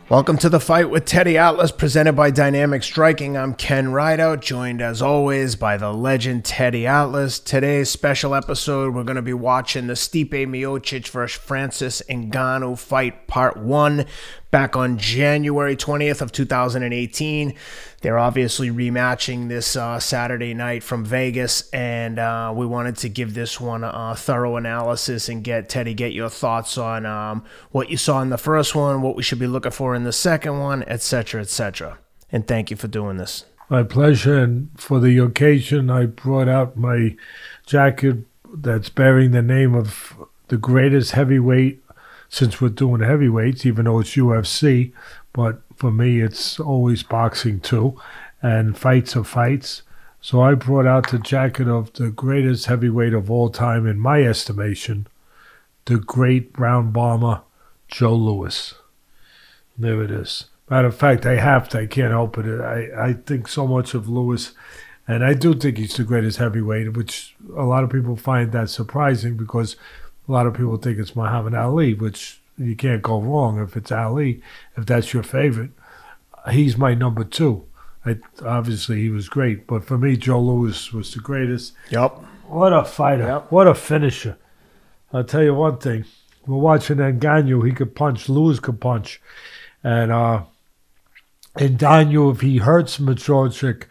Welcome to The Fight with Teddy Atlas, presented by Dynamic Striking. I'm Ken Rideout, joined as always by the legend Teddy Atlas. Today's special episode, we're going to be watching the Stipe Miocic versus Francis Ngannou fight part 1 back on January 20th of 2018. They're obviously rematching this Saturday night from Vegas, and we wanted to give this one a thorough analysis and get your thoughts on what you saw in the first one, what we should be looking for in the second one, etc., etc. And thank you for doing this. My pleasure, and for the occasion, I brought out my jacket that's bearing the name of the greatest heavyweight, since we're doing heavyweights, even though it's UFC, but for me, it's always boxing too, and fights are fights. So I brought out the jacket of the greatest heavyweight of all time, in my estimation, the great brown bomber, Joe Louis. There it is. Matter of fact, I can't help it. I think so much of Louis, and I do think he's the greatest heavyweight, which a lot of people find that surprising because a lot of people think it's Muhammad Ali, which you can't go wrong if it's Ali, if that's your favorite. He's my number 2. Obviously, he was great, but for me, Joe Louis was the greatest. Yep. What a fighter. Yep. What a finisher. I'll tell you one thing. We're watching Ngannou. He could punch. Louis could punch. And Ngannou, if he hurts Miocic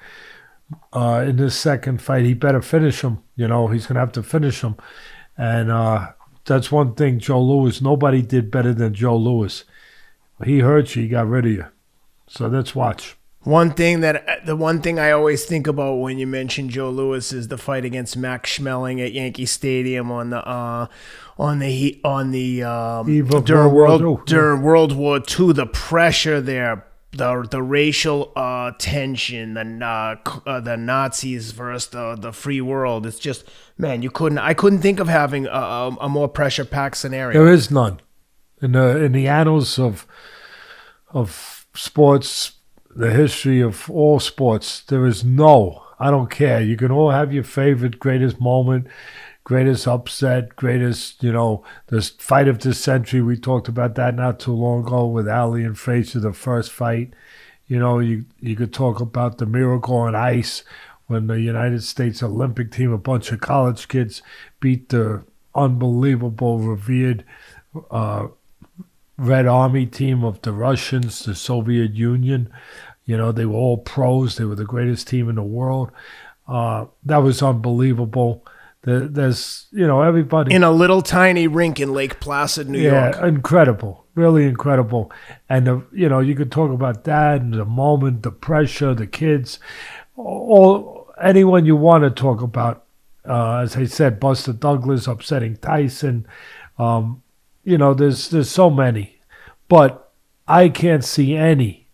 in this second fight, he better finish him. You know, he's going to have to finish him. And that's one thing, Joe Louis. Nobody did better than Joe Louis. He hurt you, he got rid of you. So let's watch. The one thing I always think about when you mention Joe Louis is the fight against Max Schmeling at Yankee Stadium during World War II. The pressure there, the racial tension, the Nazis versus the free world. It's just, man, I couldn't think of having a more pressure packed scenario. There is none in the annals of sports. The history of all sports, there is no, I don't care. You can all have your favorite, greatest moment, greatest upset, greatest, the fight of the century. We talked about that not too long ago with Ali and Frazier, the first fight. You could talk about the miracle on ice when the United States Olympic team, a bunch of college kids, beat the unbelievable, revered Red Army team of the Russians, the Soviet Union. They were all pros. They were the greatest team in the world. That was unbelievable. There's, everybody. In a little tiny rink in Lake Placid, New York. Yeah, incredible. Really incredible. And, you could talk about that and the moment, the pressure, the kids, anyone you want to talk about. As I said, Buster Douglas upsetting Tyson. There's so many, but I can't see any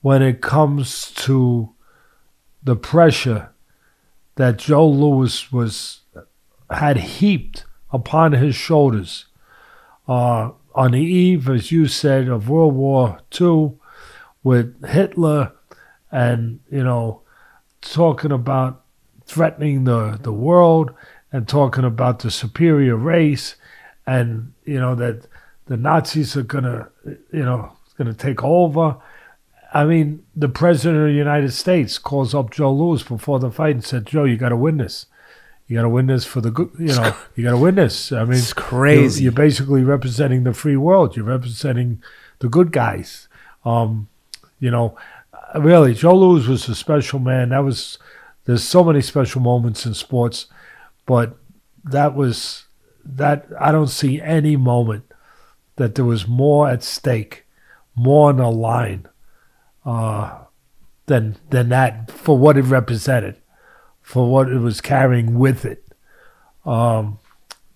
when it comes to the pressure that Joe Louis had heaped upon his shoulders on the eve, as you said, of World War II with Hitler and, talking about threatening the world and talking about the superior race. And, that the Nazis are going to take over. I mean, the President of the United States calls up Joe Louis before the fight and said, Joe, you got to win this. You got to win this for the good, you got to win this. I mean, it's crazy. You're basically representing the free world. You're representing the good guys. Really, Joe Louis was a special man. There's so many special moments in sports, but that I don't see any moment that there was more at stake, more on the line than that, for what it represented, for what it was carrying with it.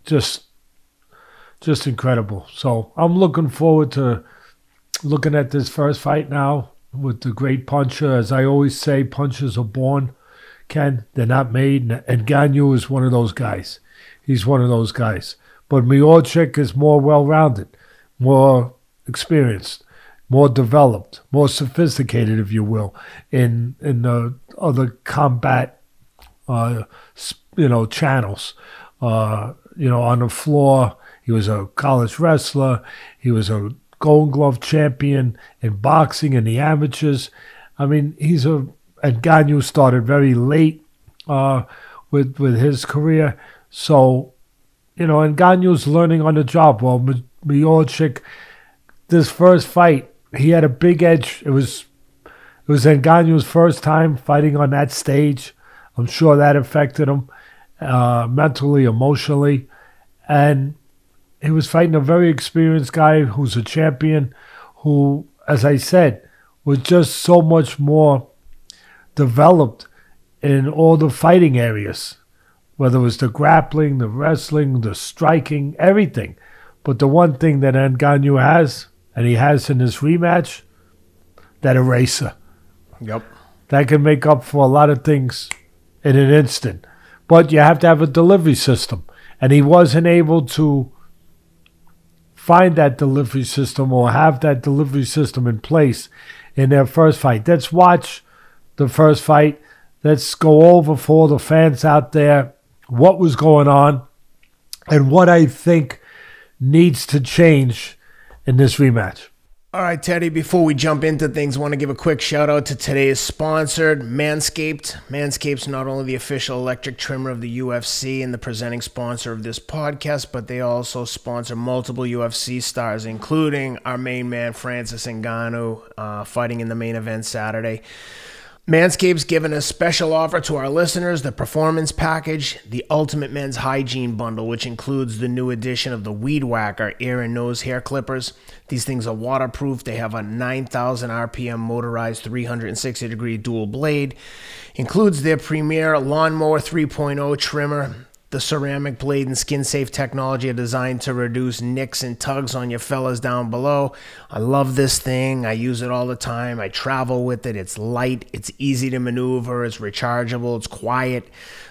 Just incredible. So I'm looking forward to looking at this first fight now with the great puncher. As I always say, punchers are born, Ken. They're not made. And Ngannou is one of those guys. He's one of those guys. But Miocic is more well-rounded, more experienced, more developed, more sophisticated, if you will, in the other combat, channels. On the floor, he was a college wrestler. He was a Gold Glove champion in boxing in the amateurs. I mean, and Ngannou started very late with his career. So, and Ngannou's learning on the job. Well, Miocic, this first fight, he had a big edge. It was Ngannou's first time fighting on that stage. I'm sure that affected him mentally, emotionally. And he was fighting a very experienced guy who's a champion who, as I said, was just so much more developed in all the fighting areas, whether it was the grappling, the wrestling, the striking, everything. But the one thing that Ngannou has, and he has in his rematch, that eraser. Yep. That can make up for a lot of things in an instant. But you have to have a delivery system. And he wasn't able to find that delivery system or have that delivery system in place in their first fight. Let's watch the first fight. Let's go over for the fans out there what was going on and what I think needs to change in this rematch. All right, Teddy, before we jump into things, I want to give a quick shout out to today's sponsor, Manscaped. Manscaped's not only the official electric trimmer of the UFC and the presenting sponsor of this podcast, but they also sponsor multiple UFC stars, including our main man, Francis Ngannou, fighting in the main event Saturday. Manscaped's given a special offer to our listeners, the Performance Package, the Ultimate Men's Hygiene Bundle, which includes the new addition of the Weed Whacker ear and nose hair clippers. These things are waterproof. They have a 9,000 RPM motorized 360-degree dual blade. Includes their premier Lawnmower 3.0 trimmer. The ceramic blade and skin-safe technology are designed to reduce nicks and tugs on your fellas down below. I love this thing. I use it all the time. I travel with it. It's light. It's easy to maneuver. It's rechargeable. It's quiet.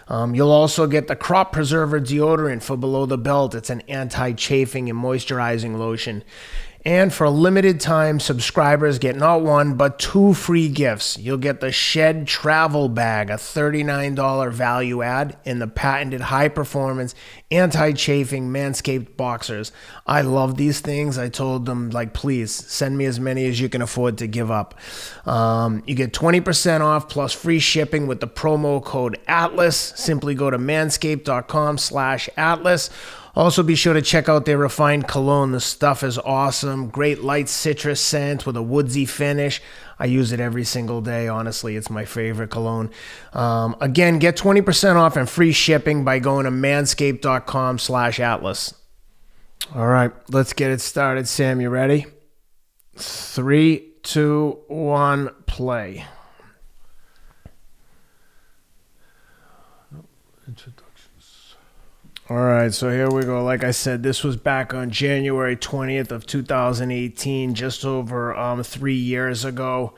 You'll also get the Crop Preserver deodorant for below the belt. It's an anti-chafing and moisturizing lotion. And for a limited time, subscribers get not one, but 2 free gifts. You'll get the Shed Travel Bag, a $39 value add, and the patented high-performance, anti-chafing Manscaped boxers. I love these things. I told them, please, send me as many as you can afford to give up. You get 20% off plus free shipping with the promo code ATLAS. Simply go to manscaped.com/Atlas. Also, be sure to check out their refined cologne. The stuff is awesome. Great light citrus scent with a woodsy finish. I use it every single day. Honestly, it's my favorite cologne. Again, get 20% off and free shipping by going to manscaped.com/Atlas. All right, let's get it started. Sam, you ready? 3, 2, 1, play. All right, so here we go. Like I said, this was back on January 20th of 2018, just over 3 years ago.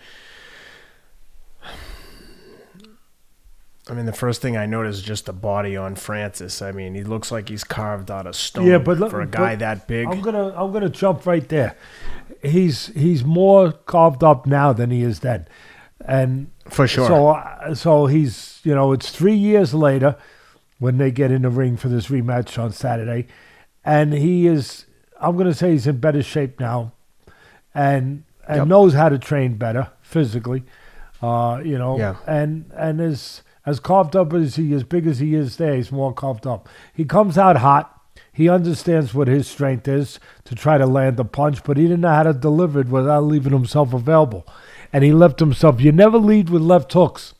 I mean, the first thing I noticed is just the body on Francis. I mean, he looks like he's carved out of stone for a guy that big. I'm gonna jump right there. He's more carved up now than he is then, and for sure. So he's it's 3 years later when they get in the ring for this rematch on Saturday. And he is, I'm going to say he's in better shape now and knows how to train better physically, and as carved up as he is, big as he is there, he's more carved up. He comes out hot. He understands what his strength is to try to land the punch, but he didn't know how to deliver it without leaving himself available. And he left himself, you never lead with left hooks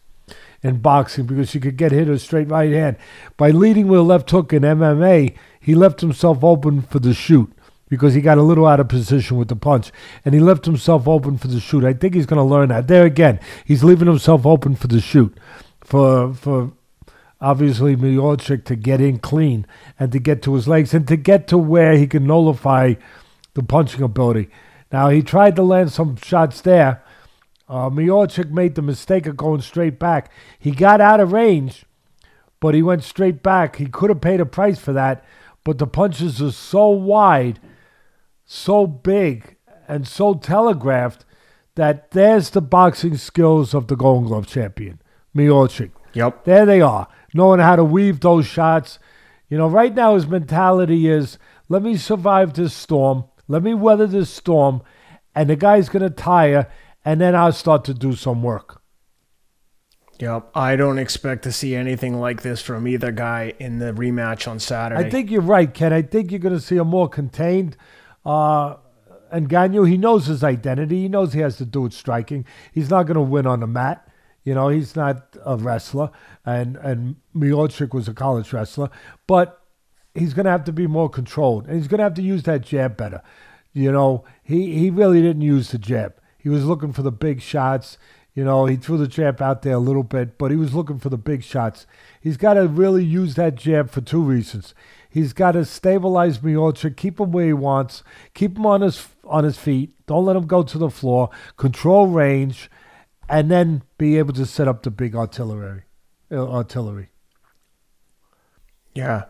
in boxing because you could get hit a straight right hand. By leading with a left hook in MMA, he left himself open for the shoot because he got a little out of position with the punch, and he left himself open for the shoot. I think he's going to learn that. There again, he's leaving himself open for the shoot for obviously Miocic to get in clean and to get to his legs and to get to where he can nullify the punching ability. Now, he tried to land some shots there. Miocic made the mistake of going straight back. He got out of range, but he went straight back. He could have paid a price for that, but the punches are so wide, so big, and so telegraphed that there's the boxing skills of the Golden Glove champion, Miocic. Yep. There they are, knowing how to weave those shots. Right now his mentality is, let me survive this storm. Let me weather this storm, and the guy's going to tire, and then I'll start to do some work. Yep, I don't expect to see anything like this from either guy in the rematch on Saturday. I think you're right, Ken. I think you're going to see a more contained Ngannou. He knows his identity. He knows he has to do it striking. He's not going to win on the mat. You know, he's not a wrestler, and Miocic was a college wrestler. But he's going to have to be more controlled, and he's going to have to use that jab better. You know, he really didn't use the jab. He was looking for the big shots. You know, he threw the jab out there a little bit, but he was looking for the big shots. He's got to really use that jab for two reasons. He's got to stabilize Miocic, keep him where he wants, keep him on his feet, don't let him go to the floor, control range, and then be able to set up the big artillery. Yeah.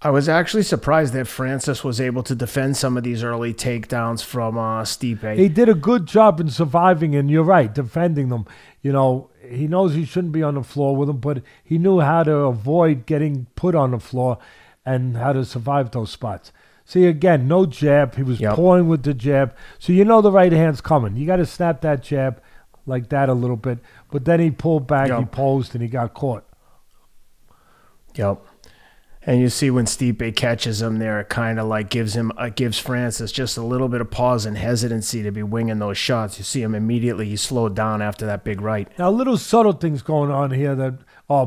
I was actually surprised that Francis was able to defend some of these early takedowns from Stipe. He did a good job in surviving, and you're right, defending them. You know, he knows he shouldn't be on the floor with them, but he knew how to avoid getting put on the floor and how to survive those spots. See, again, no jab. He was pawing with the jab. So you know the right hand's coming. You got to snap that jab like that a little bit. But then he pulled back, he posed, and he got caught. Yep. And you see when Stipe catches him there, it kind of like gives Francis just a little bit of pause and hesitancy to be winging those shots. You see him immediately, he slowed down after that big right. Now, little subtle things going on here that,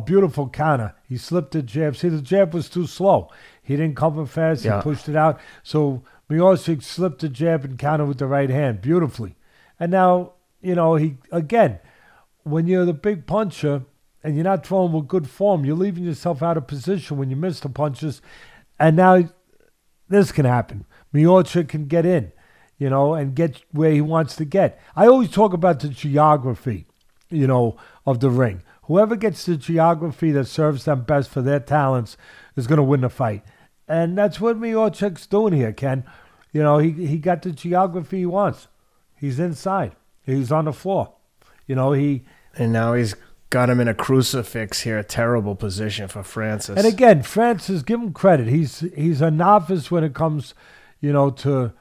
beautiful counter. He slipped the jab. See, the jab was too slow. He didn't cover fast. He pushed it out. So Miocic slipped the jab and countered with the right hand beautifully. And now, you know, when you're the big puncher, and you're not throwing with good form, you're leaving yourself out of position when you miss the punches. And now this can happen. Miocic can get in, you know, and get where he wants to get. I always talk about the geography, you know, of the ring. Whoever gets the geography that serves them best for their talents is going to win the fight. And that's what Miocic's doing here, Ken. You know, he got the geography he wants. He's inside. He's on the floor. You know, And now he's got him in a crucifix here, a terrible position for Francis. And again, Francis, give him credit. He's a novice when it comes, you know, to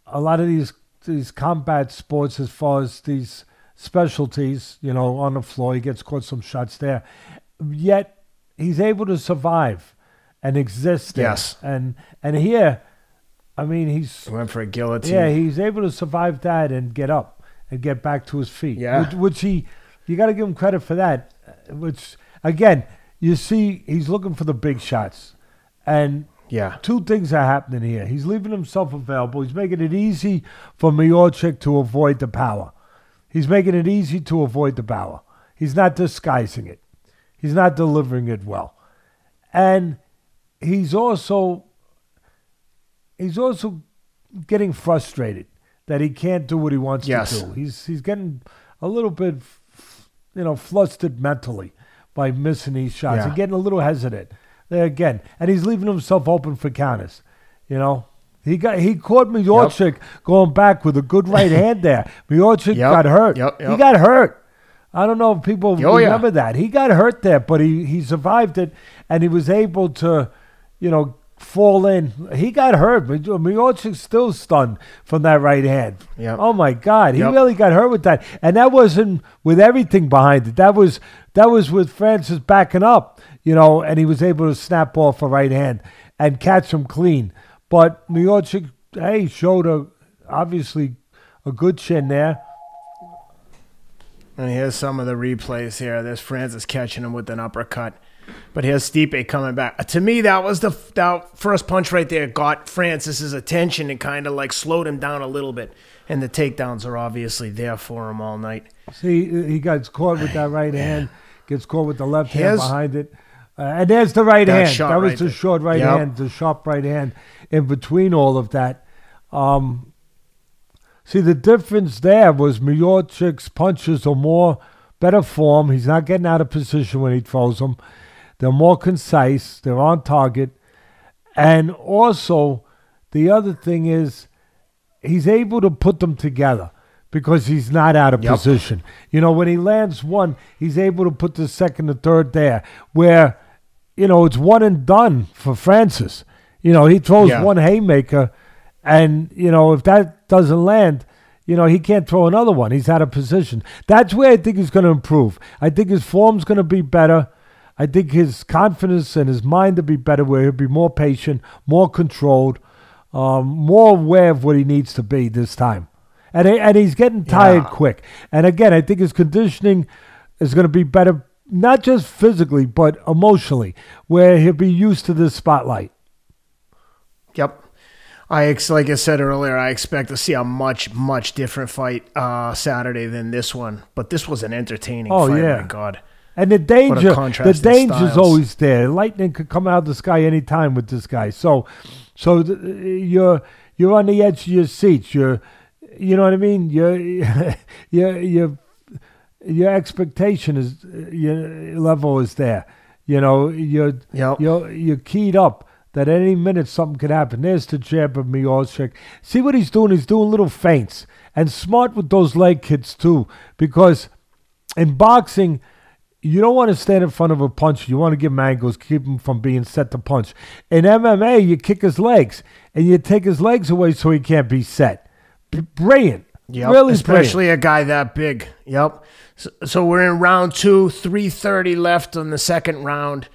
a lot of these combat sports as far as these specialties, you know, on the floor. He gets caught some shots there. Yet he's able to survive and exist there. Yes. And here, I mean, he went for a guillotine. Yeah, he's able to survive that and get up and get back to his feet. Yeah. Which you got to give him credit for that. Which, again, you see he's looking for the big shots. And two things are happening here. He's leaving himself available. He's making it easy for Miocic to avoid the power. He's making it easy to avoid the power. He's not disguising it. He's not delivering it well. And he's also getting frustrated that he can't do what he wants to do. He's getting a little bit, you know, flustered mentally by missing these shots and getting a little hesitant there again. And he's leaving himself open for counters. You know, he caught Miocic going back with a good right hand there. Miocic got hurt. He got hurt. I don't know if people remember that. He got hurt there, but he survived it, and he was able to, you know, fall in. He got hurt, but Miocic's still stunned from that right hand. Oh my God, he really got hurt with that, and that wasn't with everything behind it. That was with Francis backing up, you know, and he was able to snap off a right hand and catch him clean. But Miocic, showed obviously a good chin there. And here's some of the replays here. There's Francis catching him with an uppercut. But here's Stipe coming back. To me, that was that first punch right there got Francis's attention and kind of like slowed him down a little bit. And the takedowns are obviously there for him all night. See, he gets caught with that right hand, gets caught with the left hand behind it. And there's the right hand. That was the short right hand, the sharp right hand in between all of that. See, the difference there was Miocic's punches are better form. He's not getting out of position when he throws them. They're more concise. They're on target. And also, the other thing is he's able to put them together because he's not out of position. You know, when he lands one, he's able to put the second and third there where, you know, it's one and done for Francis. You know, he throws one haymaker And, if that doesn't land, he can't throw another one. He's out of position. That's where I think he's going to improve. I think his form's going to be better. I think his confidence and his mind will be better, where he'll be more patient, more controlled, more aware of what he needs to be this time. And he's getting tired quick. And again, I think his conditioning is going to be better, not just physically, but emotionally, where he'll be used to this spotlight. Yep. Like I said earlier, I expect to see a much, much different fight Saturday than this one. But this was an entertaining fight. Yeah. My God. And the danger's always there. Lightning could come out of the sky anytime with this guy. So you're on the edge of your seats. You know what I mean? Your expectation is, your level is there. You're keyed up that any minute something could happen. There's the jab of Miocic. See what he's doing? He's doing little feints, and smart with those leg kicks too. Because in boxing, you don't want to stand in front of a puncher. You want to give him angles, keep him from being set to punch. In MMA, you kick his legs, and you take his legs away so he can't be set. Brilliant. Yep, really especially brilliant. A guy that big. Yep. So we're in round 2, 3:30 left on the second round.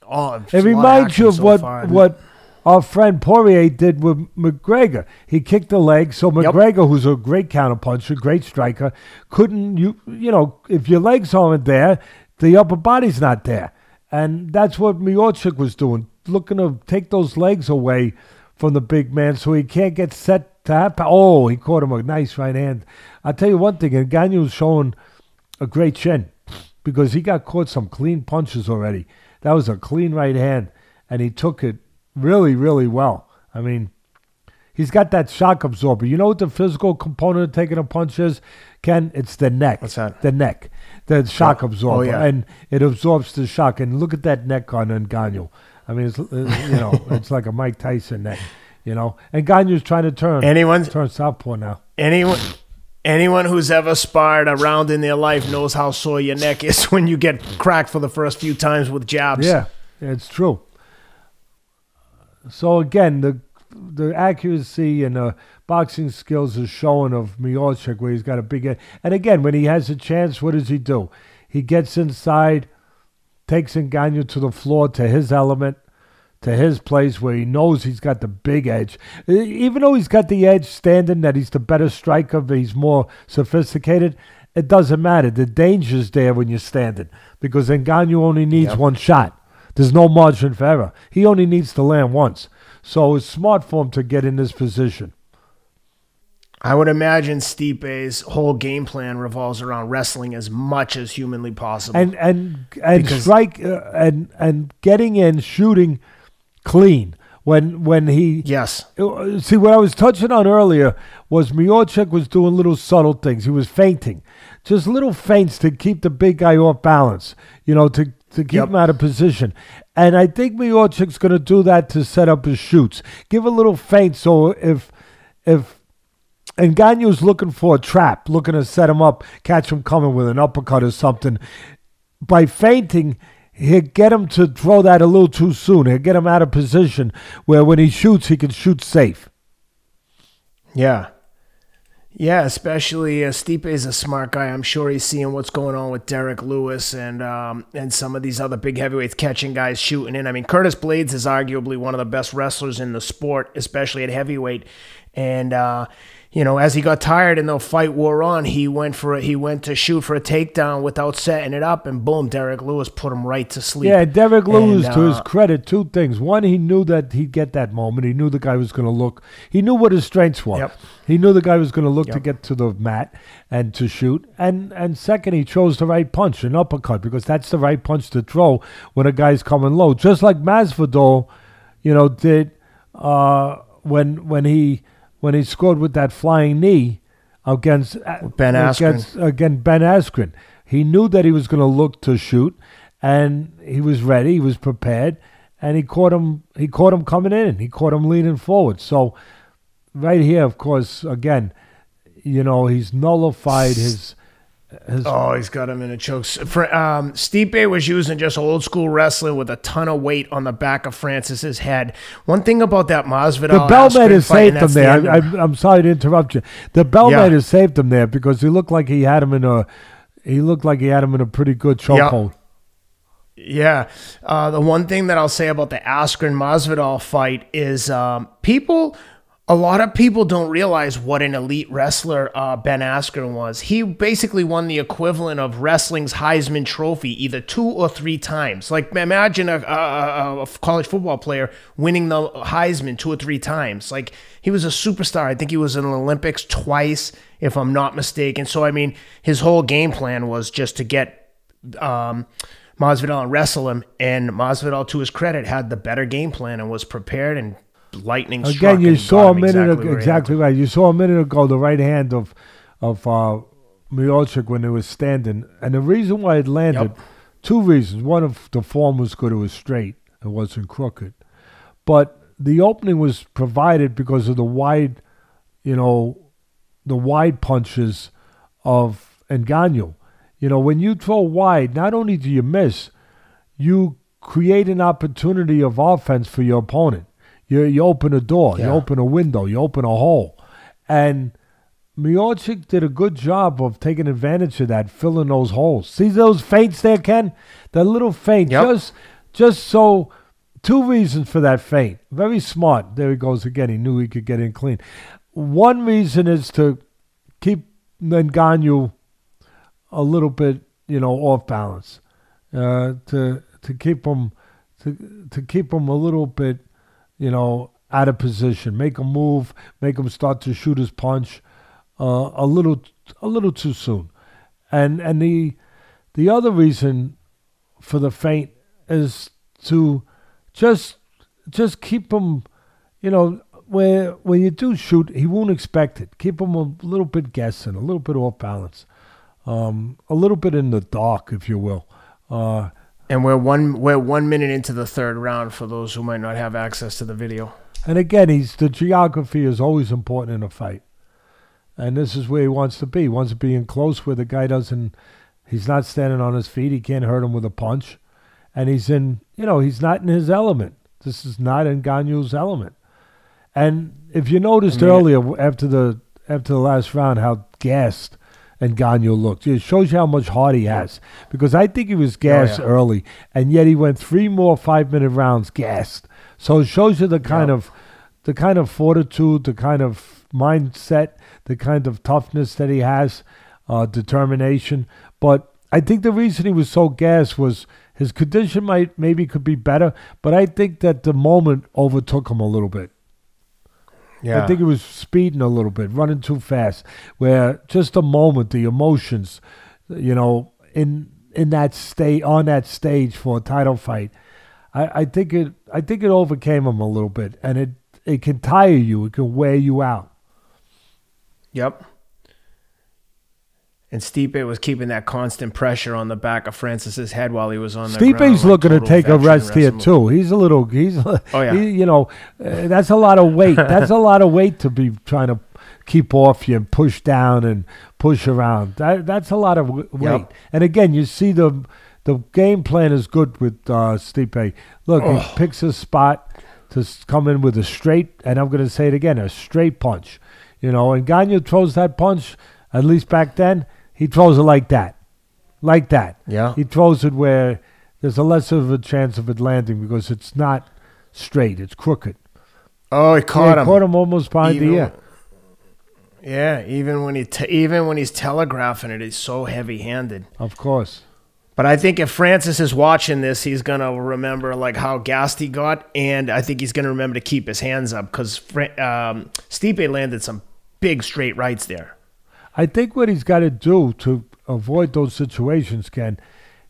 It reminds you of what our friend Poirier did with McGregor. He kicked the leg, so McGregor, who's a great counterpuncher, great striker, couldn't, if your legs aren't there, the upper body's not there. And that's what Miocic was doing, looking to take those legs away from the big man so he can't get set to happen. Oh, he caught him a nice right hand. I'll tell you one thing, Ngannou's showing a great chin because he got caught some clean punches already. That was a clean right hand, and he took it really, really well. I mean, he's got that shock absorber. You know what the physical component of taking a punch is, Ken? It's the neck. What's that? The neck. The shock absorber. Oh, yeah. And it absorbs the shock. And look at that neck on Ngannou. I mean, it's like a Mike Tyson neck, And Ngannou's trying to turn southpaw now. Anyone who's ever sparred a round in their life knows how sore your neck is when you get cracked for the first few times with jabs. Yeah, it's true. So again, the accuracy and the boxing skills is showing of Miocic, where he's got a big head. And again, when he has a chance, what does he do? He gets inside, takes Ngannou to the floor, to his element, to his place where he knows he's got the big edge. Even though he's got the edge standing, that he's the better striker, but he's more sophisticated, it doesn't matter. The danger's there when you're standing because Ngannou only needs one shot. There's no margin for error. He only needs to land once. So it's smart for him to get in this position. I would imagine Stipe's whole game plan revolves around wrestling as much as humanly possible. And strike and getting in, shooting clean. When he... Yes. See, what I was touching on earlier was Miocic was doing little subtle things. He was feinting. Just little feints to keep the big guy off balance, to keep him out of position. And I think Miocic's going to do that to set up his shoots. Give a little feint so if Ngannou's looking for a trap, looking to set him up, catch him coming with an uppercut or something, by feinting, he'll get him to throw that a little too soon. He'll get him out of position where when he shoots, he can shoot safe. Yeah. Yeah, especially Stipe is a smart guy. I'm sure he's seeing what's going on with Derek Lewis and some of these other big heavyweights catching guys shooting in. I mean, Curtis Blaydes is arguably one of the best wrestlers in the sport, especially at heavyweight. And as he got tired and the fight wore on, he went to shoot for a takedown without setting it up, and boom, Derek Lewis put him right to sleep. Yeah, Derek Lewis, to his credit, two things. One, he knew that he'd get that moment. He knew the guy was going to look. He knew what his strengths were. Yep. He knew the guy was going to look to get to the mat and to shoot. And second, he chose the right punch, an uppercut, because that's the right punch to throw when a guy's coming low. Just like Masvidal, did when he scored with that flying knee against Ben Askren. He knew that he was going to look to shoot, and he was ready. He was prepared, and he caught him coming in. He caught him leaning forward. So right here, of course, again, he's nullified his He's got him in a choke. Stipe was using just old school wrestling with a ton of weight on the back of Francis's head. One thing about that Masvidal, the Bellman has saved him there. I'm sorry to interrupt you. The Bellman has saved him there because he looked like he had him in a pretty good chokehold. Yeah. The one thing that I'll say about the Askren Masvidal fight is a lot of people don't realize what an elite wrestler Ben Askren was. He basically won the equivalent of wrestling's Heisman Trophy either 2 or 3 times. Like, imagine a college football player winning the Heisman 2 or 3 times. Like, he was a superstar. I think he was in the Olympics twice, if I'm not mistaken. So, I mean, his whole game plan was just to get Masvidal and wrestle him. And Masvidal, to his credit, had the better game plan and was prepared and lightning struck. Again, you saw a minute ago, exactly right. You saw a minute ago the right hand of Miocic when it was standing, and the reason why it landed, 2 reasons. One, of the form was good; it was straight, it wasn't crooked. But the opening was provided because of the wide punches of Ngannou. When you throw wide, not only do you miss, you create an opportunity of offense for your opponent. You open a door, you open a window, you open a hole. And Miocic did a good job of taking advantage of that, filling those holes. See those feints there, Ken? That little feint. Just so, 2 reasons for that feint. Very smart. There he goes again. He knew he could get in clean. One reason is to keep Ngannou a little bit, off balance. To keep him a little bit, out of position, make him move, make him start to shoot his punch a little too soon. And the other reason for the feint is to just keep him, where when you do shoot, he won't expect it. Keep him a little bit guessing, a little bit off balance, a little bit in the dark, if you will. And we're 1 minute into the 3rd round for those who might not have access to the video. And again, the geography is always important in a fight. And this is where he wants to be. He wants to be in close where the guy he's not standing on his feet. He can't hurt him with a punch. And he's not in his element. This is not Ngannou's element. And if you noticed earlier after the last round how gassed Ngannou looked. It shows you how much heart he has. Because I think he was gassed early, and yet he went 3 more 5-minute rounds gassed. So it shows you the kind of fortitude, the kind of mindset, the kind of toughness that he has, determination. But I think the reason he was so gassed was his condition maybe could be better, but I think that the moment overtook him a little bit. Yeah. I think he was speeding a little bit, running too fast, where just a moment, the emotions, in that on that stage for a title fight, I think it overcame him a little bit, and it can tire you, it can wear you out. Yep. And Stipe was keeping that constant pressure on the back of Francis's head while he was on the ground. Stipe's looking to take a rest here too. That's a lot of weight. That's a lot of weight to be trying to keep off you and push down and push around. That's a lot of weight. Yep. And again, you see the game plan is good with Stipe. Look, he picks a spot to come in with a straight, and I'm going to say it again, a straight punch. And Ngannou throws that punch, at least back then, he throws it like that. Like that. Yeah. He throws it where there's a less of a chance of it landing because it's not straight. It's crooked. Oh, he caught him. He caught him almost behind the ear. Yeah, even when he's telegraphing it, he's so heavy-handed. Of course. But I think if Francis is watching this, he's going to remember how gassed he got, and I think he's going to remember to keep his hands up because Stipe landed some big straight rights there. I think what he's got to do to avoid those situations, Ken,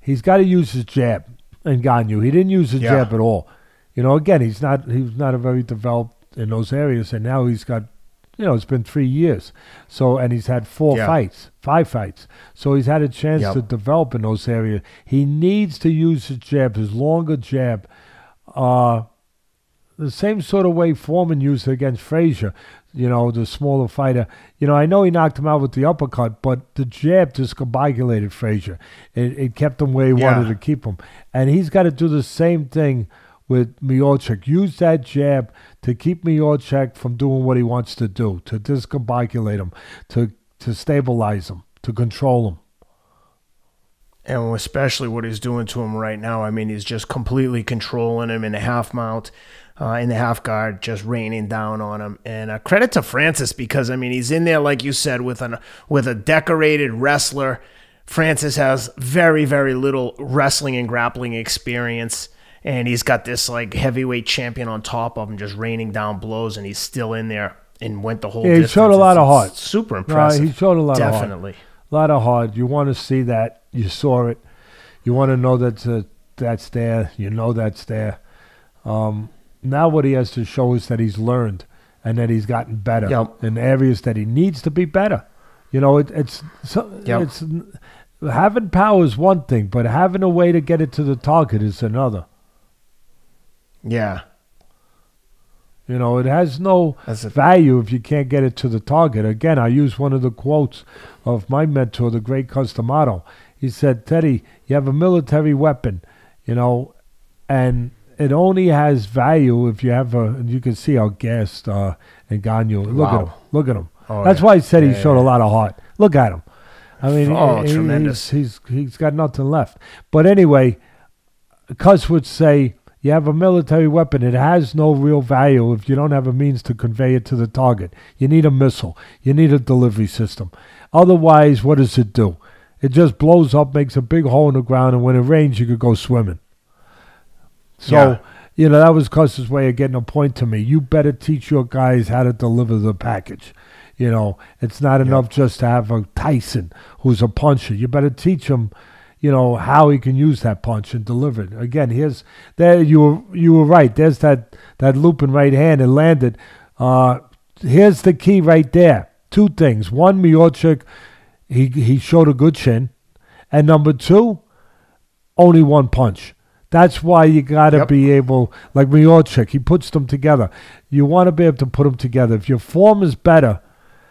he's got to use his jab. Ngannou, he didn't use his jab at all. Again, he was not a very developed in those areas, and now he's got, it's been 3 years. So, and he's had 5 fights. So he's had a chance to develop in those areas. He needs to use his jab, his longer jab, the same sort of way Foreman used it against Frazier, the smaller fighter. I know he knocked him out with the uppercut, but the jab discombobulated Frazier. It kept him where he wanted to keep him. And he's got to do the same thing with Miocic. Use that jab to keep Miocic from doing what he wants to do, to discombobulate him, to stabilize him, to control him. And especially what he's doing to him right now. I mean, he's just completely controlling him in the half mount, in the half guard, just raining down on him. And credit to Francis because, I mean, he's in there, like you said, with a decorated wrestler. Francis has very, very little wrestling and grappling experience. And he's got this like heavyweight champion on top of him, just raining down blows, and he's still in there and went the whole distance. He showed a lot of heart. Super impressive. He showed a lot of heart. Definitely. A lot of heart. You want to see that. You saw it. You want to know that's there. You know that's there. Now what he has to show is that he's learned and that he's gotten better in areas that he needs to be better. It's having power is one thing, but having a way to get it to the target is another. Yeah. It has no value if you can't get it to the target. Again, I use one of the quotes of my mentor, the great Customato. He said, Teddy, you have a military weapon, and it only has value if you have and you can see how gassed Ngannou. Look at him. Oh, that's why I said he showed a lot of heart. Look at him. I mean, tremendous. He's got nothing left. But anyway, Cuss would say, you have a military weapon. It has no real value if you don't have a means to convey it to the target. You need a missile. You need a delivery system. Otherwise, what does it do? It just blows up, makes a big hole in the ground, and when it rains, you could go swimming. So, that was Cuss's way of getting a point to me. You better teach your guys how to deliver the package. It's not enough just to have a Tyson who's a puncher. You better teach him how he can use that punch and deliver it. Again, you were right. There's that looping right hand. It landed. Here's the key right there. Two things. One, Miocic, he showed a good chin. And number two, only one punch. That's why you got to be able, like Miocic, he puts them together. You want to be able to put them together. If your form is better,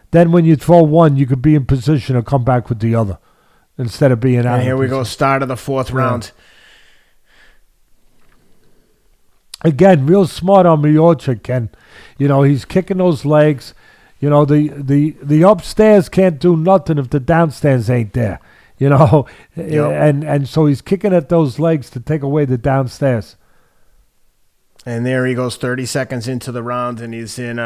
then when you throw one, you could be in position to come back with the other. Instead of being out. And here we go, start of the fourth round. Again, real smart on Miocic, Ken. He's kicking those legs. The upstairs can't do nothing if the downstairs ain't there. And so he's kicking at those legs to take away the downstairs. And there he goes, 30 seconds into the round, and he's in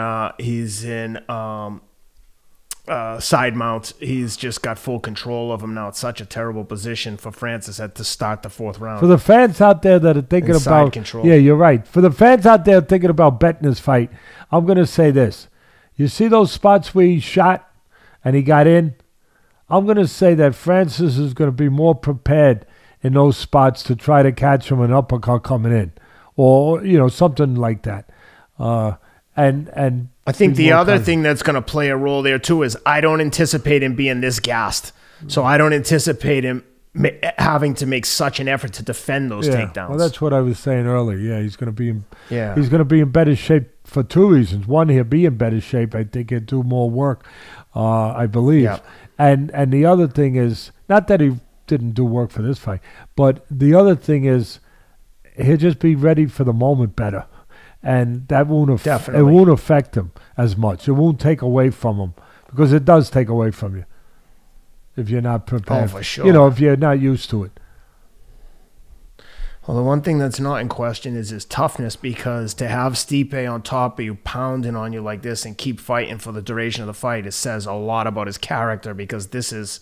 side mount. He's just got full control of him now. It's such a terrible position for Francis to start the fourth round. For the fans out there that are thinking about control. Yeah, you're right. For the fans out there thinking about betting this fight, I'm going to say this. You see those spots where he shot and he got in? I'm going to say that Francis is going to be more prepared in those spots to try to catch him an uppercut coming in or, something like that. And I think the other thing that's going to play a role there, too, is I don't anticipate him being this gassed. So I don't anticipate him having to make such an effort to defend those takedowns. Well, that's what I was saying earlier. Yeah, he's going to be he's going to be in better shape for two reasons. One, he'll be in better shape. I think he'll do more work, I believe. Yeah. And the other thing is, not that he didn't do work for this fight, but the other thing is he'll just be ready for the moment better. And that won't affect him as much. It won't take away from him because it does take away from you if you're not prepared. Oh, for sure. If you're not used to it. Well, the one thing that's not in question is his toughness, because to have Stipe on top of you, pounding on you like this and keep fighting for the duration of the fight, it says a lot about his character, because this is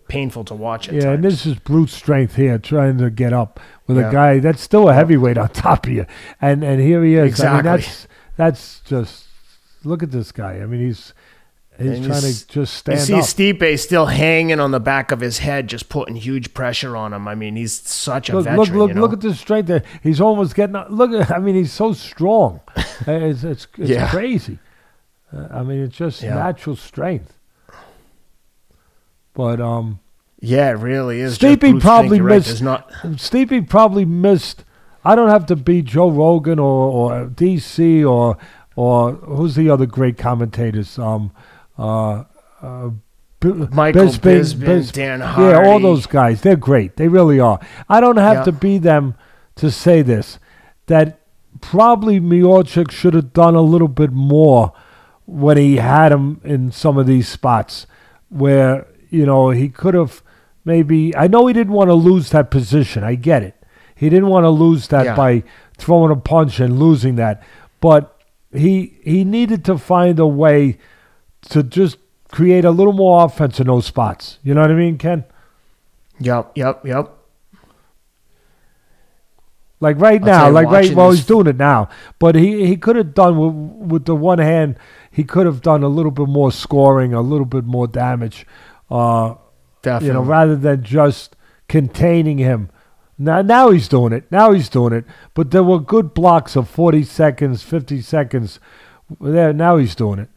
painful to watch at times. And this is brute strength here, trying to get up with a guy that's still a heavyweight on top of you. And here he is. Exactly. I mean, that's just, look at this guy. I mean, he's trying to just stand up. You see Stipe still hanging on the back of his head, just putting huge pressure on him. I mean, he's such a veteran. Look at the strength there. He's almost getting up. He's so strong. It's crazy. I mean, it's just natural strength. But it really is. Stipe probably missed. Stipe probably missed I don't have to be Joe Rogan or DC or who's the other great commentators? Michael Bisping, Dan Hardy. Yeah, all those guys. They're great. They really are. I don't have to be them to say this, that probably Miocic should have done a little bit more when he had him in some of these spots where, he could have maybe, I know he didn't want to lose that position. I get it. He didn't want to lose that by throwing a punch and losing that. But he needed to find a way to just create a little more offense in those spots. You know what I mean, Ken? Yep. Like right now, he's doing it now. But he could have done with the one hand, he could have done a little bit more scoring, a little bit more damage. Definitely. Rather than just containing him. Now he's doing it. But there were good blocks of 40 seconds, 50 seconds. Now he's doing it.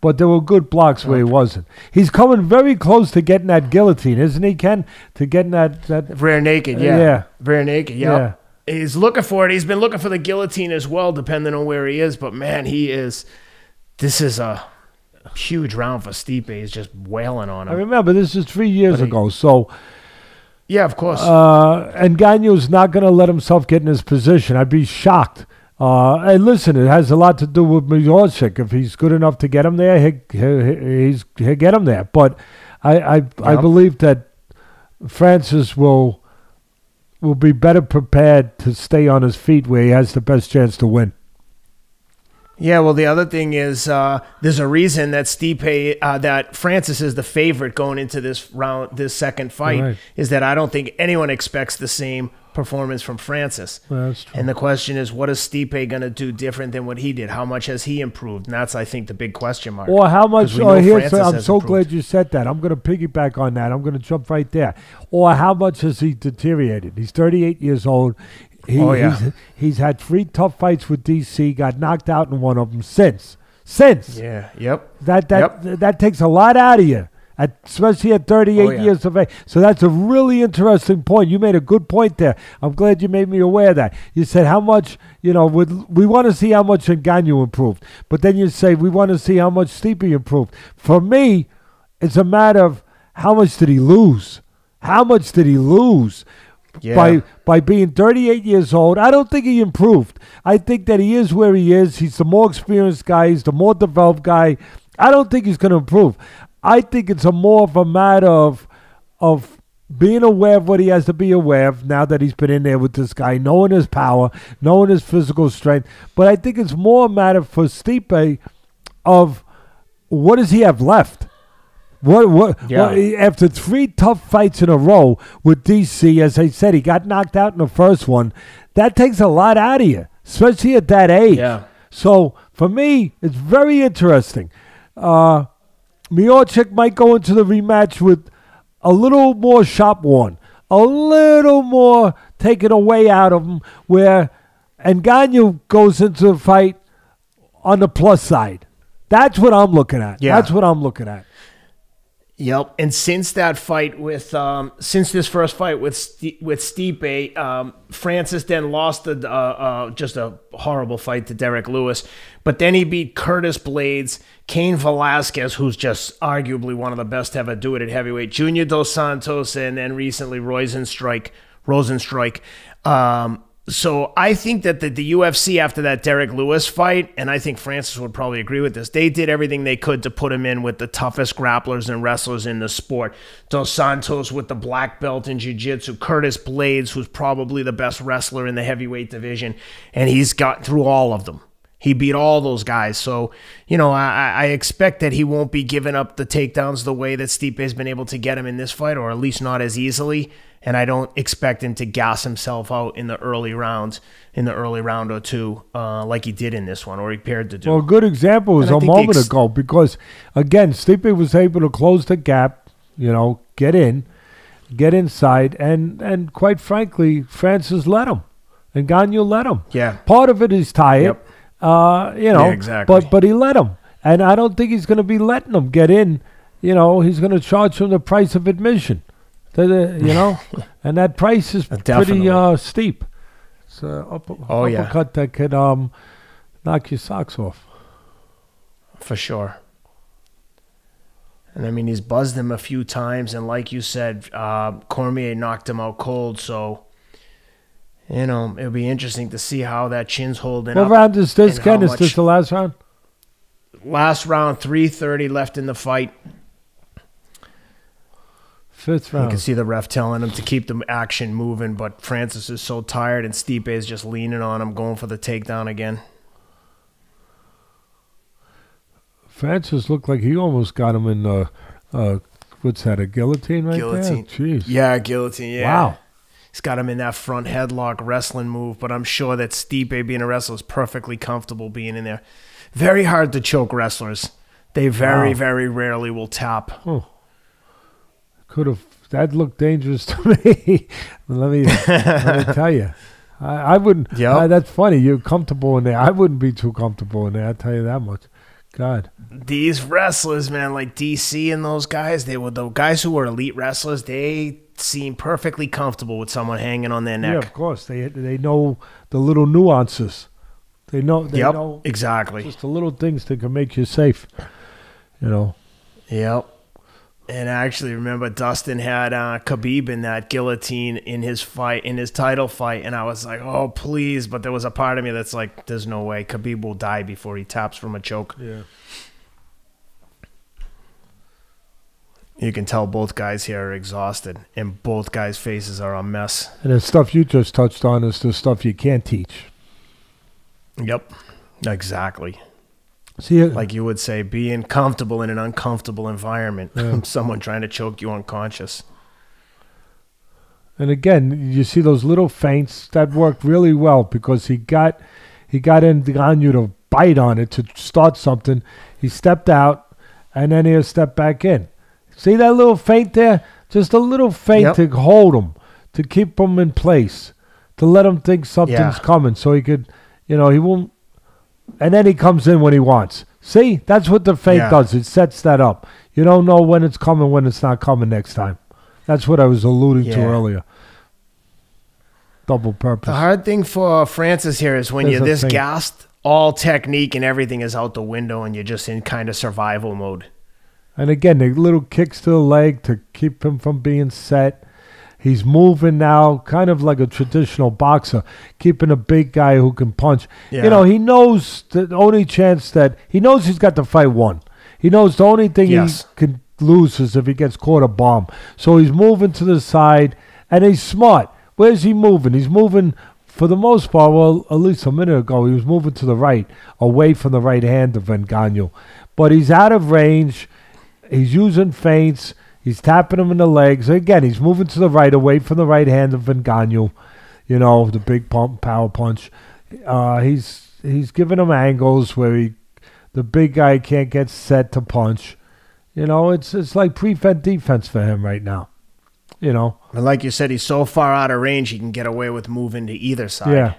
But there were good blocks where he wasn't. He's coming very close to getting that guillotine, isn't he, Ken? To getting that rear naked, yeah. Rear naked, yeah. He's looking for it. He's been looking for the guillotine as well, depending on where he is. But, man, this is a huge round for Stipe. He's just wailing on him. I remember, this is 3 years ago, so... Yeah, of course. And Ngannou's not going to let himself get in his position. I'd be shocked. And listen, it has a lot to do with Miocic. If he's good enough to get him there, he'll get him there. But I believe that Francis will be better prepared to stay on his feet where he has the best chance to win. Yeah, well, the other thing is there's a reason that that Francis is the favorite going into this second fight, is that I don't think anyone expects the same performance from Francis. Well, that's true. And the question is, what is Stipe going to do different than what he did? How much has he improved? And that's, I think, the big question mark. Or how much, I'm so glad you said that. I'm going to piggyback on that. I'm going to jump right there. Or how much has he deteriorated? He's 38 years old. He's had 3 tough fights with DC, got knocked out in one of them since. Yeah, yep. That takes a lot out of you, especially at 38 years of age. So that's a really interesting point. You made a good point there. I'm glad you made me aware of that. You said how much, we want to see how much Ngannou improved. But then you say we want to see how much Stipe improved. For me, it's a matter of how much did he lose? How much did he lose? Yeah. By being 38 years old, I don't think he improved. I think that he is where he is. He's the more experienced guy. He's the more developed guy. I don't think he's going to improve. I think it's more of a matter of being aware of what he has to be aware of now that he's been in there with this guy, knowing his power, knowing his physical strength. But I think it's more a matter for Stipe of what does he have left? After 3 tough fights in a row with DC, as I said, he got knocked out in the first one. That takes a lot out of you, especially at that age. Yeah. So for me, it's very interesting. Miocic might go into the rematch with a little more shot worn, a little more taken away out of him, where Ngannou goes into the fight on the plus side. That's what I'm looking at. Yeah. That's what I'm looking at. Yep, and since that fight with, since this first fight with Stipe, Francis then lost just a horrible fight to Derek Lewis, but then he beat Curtis Blades, Cain Velasquez, who's just arguably one of the best to ever do it at heavyweight, Junior Dos Santos, and then recently Rosenstrike. So I think that the UFC, after that Derek Lewis fight, and I think Francis would probably agree with this, they did everything they could to put him in with the toughest grapplers and wrestlers in the sport. Dos Santos with the black belt in jiu-jitsu, Curtis Blades, who's probably the best wrestler in the heavyweight division, and he's got through all of them. He beat all those guys. So, I expect that he won't be giving up the takedowns the way that Stipe has been able to get him in this fight, or at least not as easily. And I don't expect him to gas himself out in the early round or two, like he did in this one, or he appeared to do. Well, a good example was a moment ago, because, again, Stipe was able to close the gap, get inside, and quite frankly, Francis let him. And Ngannou let him. Yeah. Part of it is tired. Yep. Yeah, exactly. But he let him. And I don't think he's going to be letting him get in. He's going to charge him the price of admission. And that price is pretty steep. It's a Oh, yeah. uppercut that can knock your socks off. For sure. And I mean, he's buzzed him a few times, and like you said, Cormier knocked him out cold, so, you know, it'll be interesting to see how that chin's holding up. What round is this, and Ken? how Is this much- the last round? Last round, 3:30 left in the fight. Fifth You round. can see the ref telling him to keep the action moving, but Francis is so tired, and Stipe is just leaning on him, going for the takedown again. Francis looked like he almost got him in what's that, a guillotine right Guillotine. there? Jeez. Yeah, guillotine, yeah. Wow. He's got him in that front headlock wrestling move, but I'm sure that Stipe, being a wrestler, is perfectly comfortable being in there. Very hard to choke wrestlers. They very, Wow. very rarely will tap. Oh. Could have. That looked dangerous to me. let me tell you. I wouldn't. Yep. That's funny. You're comfortable in there. I wouldn't be too comfortable in there. I'll tell you that much. God. These wrestlers, man, like DC and those guys, they were the guys who were elite wrestlers. They seem perfectly comfortable with someone hanging on their neck. Yeah, of course. They know the little nuances. They know. They Yep, know exactly. just the little things that can make you safe. You know. Yep. And I actually remember Dustin had Khabib in that guillotine in his fight, in his title fight, and I was like, oh, please. But there was a part of me that's like, there's no way. Khabib will die before he taps from a choke. Yeah. You can tell both guys here are exhausted, and both guys' faces are a mess. And the stuff you just touched on is the stuff you can't teach. Yep, exactly. See, Like you would say, being comfortable in an uncomfortable environment. Yeah. Someone trying to choke you unconscious. and again, you see those little feints that worked really well because he got Ngannou to bite on it to start something. He stepped out, and then he'll step back in. See that little feint there? Just a little feint Yep. to hold him, to keep him in place, to let him think something's Yeah. coming, so he could, he won't. And then he comes in when he wants. See, that's what the feint Yeah. does. It sets that up. You don't know when it's coming, when it's not coming next time. That's what I was alluding to Yeah. earlier. Double purpose. The hard thing for Francis here is when There's you're a this feint. gassed, all technique and everything is out the window, and you're just in kind of survival mode. And again, the little kicks to the leg to keep him from being set. He's moving now, kind of like a traditional boxer, keeping a big guy who can punch. Yeah. He knows the only chance that he knows he's got the fight won. He knows the only thing Yes. he can lose is if he gets caught a bomb. So he's moving to the side, and he's smart. Where's he moving? He's moving, for the most part, well, at least a minute ago, he was moving to the right, away from the right hand of Ngannou. But he's out of range. He's using feints. He's tapping him in the legs. Again, he's moving to the right, away from the right hand of Ngannou. The big power punch. He's giving him angles where the big guy can't get set to punch. It's like prevent defense for him right now. And like you said, he's so far out of range, he can get away with moving to either side. Yeah.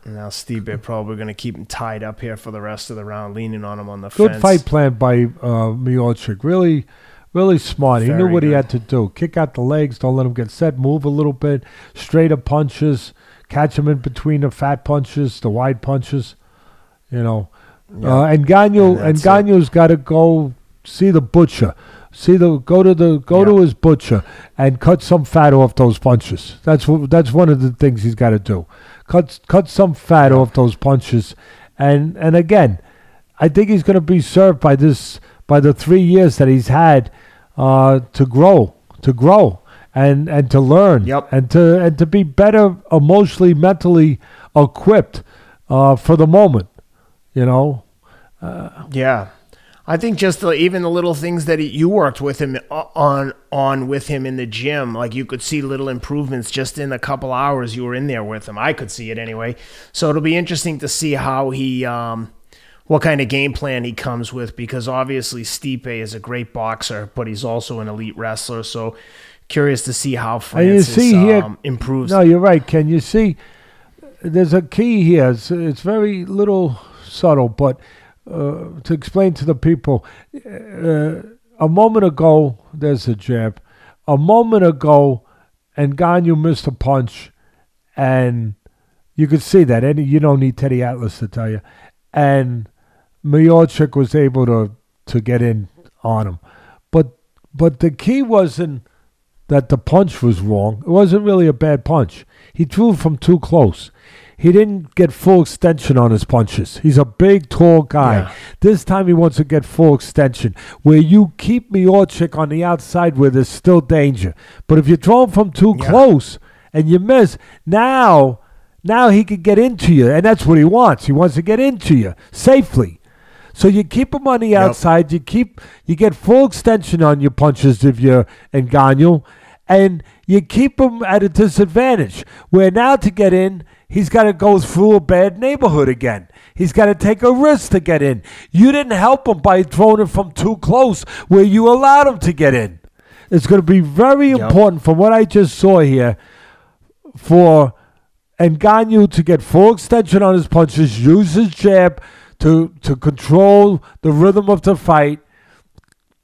And now Stipe probably going to keep him tied up here for the rest of the round, leaning on him on the Good fence. fight plan by Miocic. Really, really smart. He knew Very what he good. had to do. Kick out the legs, don't let him get set, move a little bit, straighter punches, catch him in between the fat punches, the wide punches. Yeah. Ngannou's got to go see the butcher. Go to his butcher and cut some fat off those punches. That's one of the things he's got to do. Cut some fat off those punches, and again, I think he's going to be served by the 3 years that he's had to grow and to learn, Yep. and to be better emotionally, mentally equipped for the moment. Yeah. I think just even the little things that you worked with him on with him in the gym, like you could see little improvements just in the couple hours you were in there with him. I could see it anyway. So it'll be interesting to see how he, what kind of game plan he comes with, because obviously Stipe is a great boxer, but he's also an elite wrestler. So curious to see how Francis improves. No, you're right, Ken. You see, there's a key here. It's very little subtle, but to explain to the people, a moment ago, there's a jab. a moment ago, Ngannou missed a punch, and you could see that. And you don't need Teddy Atlas to tell you. And Miocic was able to get in on him. But the key wasn't that the punch was wrong. It wasn't really a bad punch. He threw from too close. He didn't get full extension on his punches. He's a big, tall guy. Yeah. This time he wants to get full extension, where you keep Miocic on the outside where there's still danger. But if you throw him from too close and you miss, now he could get into you, and that's what he wants. He wants to get into you safely. So you keep him on the outside. You get full extension on your punches if you're Ngannou, and you keep him at a disadvantage. Where now to get in, he's got to go through a bad neighborhood again. He's got to take a risk to get in. You didn't help him by throwing it from too close, where you allowed him to get in. It's going to be very important, from what I just saw here, for Ngannou to get full extension on his punches, use his jab to control the rhythm of the fight,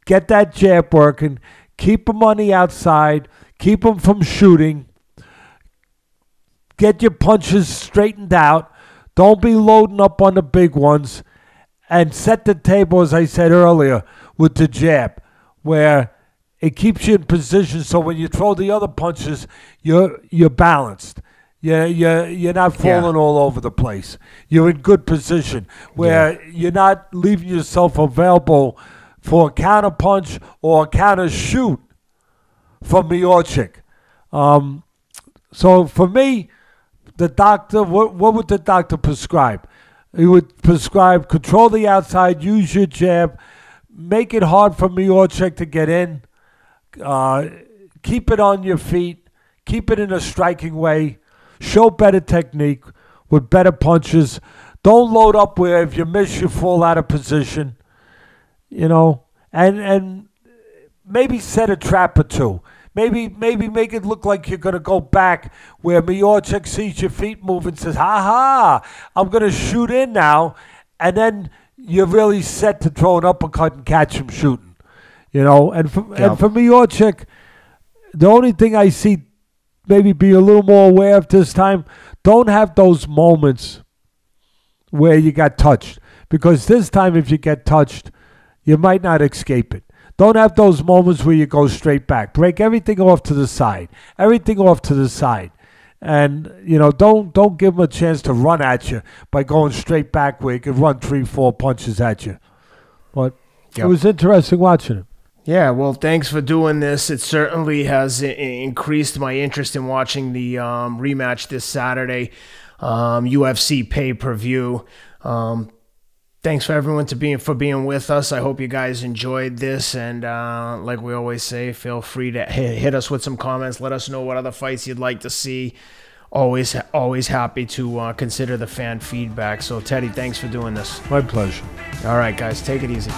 get that jab working, keep him on the outside, keep him from shooting, get your punches straightened out, don't be loading up on the big ones, and set the table, as I said earlier, with the jab, where it keeps you in position so when you throw the other punches, you're balanced. You're not falling all over the place. You're in good position where you're not leaving yourself available for a counter punch or a counter shoot from Miocic. So for me, the doctor, what would the doctor prescribe? He would prescribe control the outside, use your jab, make it hard for Miocic to get in, keep it on your feet, keep it in a striking way. Show better technique with better punches. Don't load up where if you miss, you fall out of position. And maybe set a trap or two. Maybe make it look like you're going to go back where Miocic sees your feet move and says, ha, I'm going to shoot in now. And then you're really set to throw an uppercut and catch him shooting. And for Miocic, the only thing I see maybe be a little more aware of this time, don't have those moments where you got touched. Because this time if you get touched, you might not escape it. Don't have those moments where you go straight back. Break everything off to the side. Everything off to the side. And, don't give him a chance to run at you by going straight back where he could run 3-4 punches at you. But it was interesting watching him. Yeah, well, thanks for doing this. It certainly has increased my interest in watching the rematch this Saturday, UFC pay-per-view. Thanks for everyone for being with us. I hope you guys enjoyed this, and like we always say, feel free to hit us with some comments. Let us know what other fights you'd like to see. Always happy to consider the fan feedback. So, Teddy, thanks for doing this. My pleasure. All right, guys, take it easy.